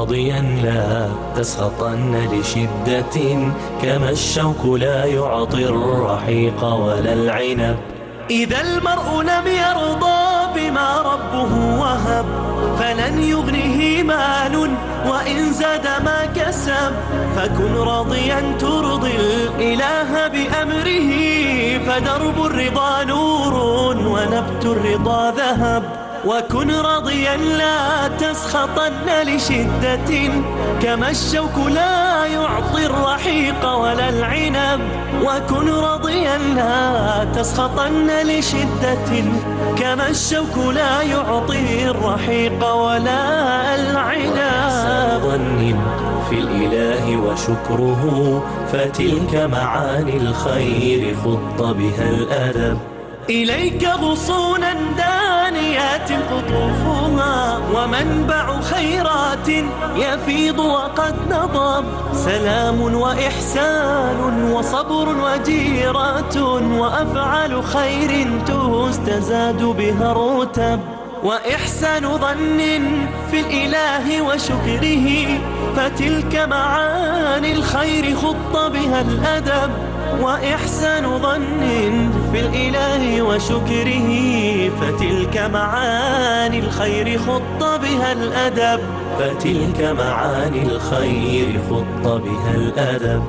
راضيا لا تسخطن لشدة، كما الشوك لا يعطي الرحيق ولا العنب. إذا المرء لم يرضى بما ربه وهب، فلن يغنه مال وإن زاد ما كسب. فكن راضيا ترضي الإله بأمره، فدرب الرضا نور ونبت الرضا ذهب. وكن راضيا لا تسخطن لشدة، كما الشوك لا يعطي الرحيق ولا العنب. وكن راضيا لا تسخطن لشدة، كما الشوك لا يعطي الرحيق ولا العنب. ظن في الإله وشكره، فتلك معاني الخير خط بها الأدب. إليك غصونا دانيات قطوفها، ومنبع خيرات يفيض وقد نضب. سلام وإحسان وصبر وجيرات، وأفعال خير تستزاد بها الرتب. وإحسان ظن في الإله وشكره، فتلك معاني الخير خط بها الأدب. وإحسان ظن في الإله وشكره، فتلك معاني الخير خط بها الأدب. فتلك معاني الخير خط بها الأدب.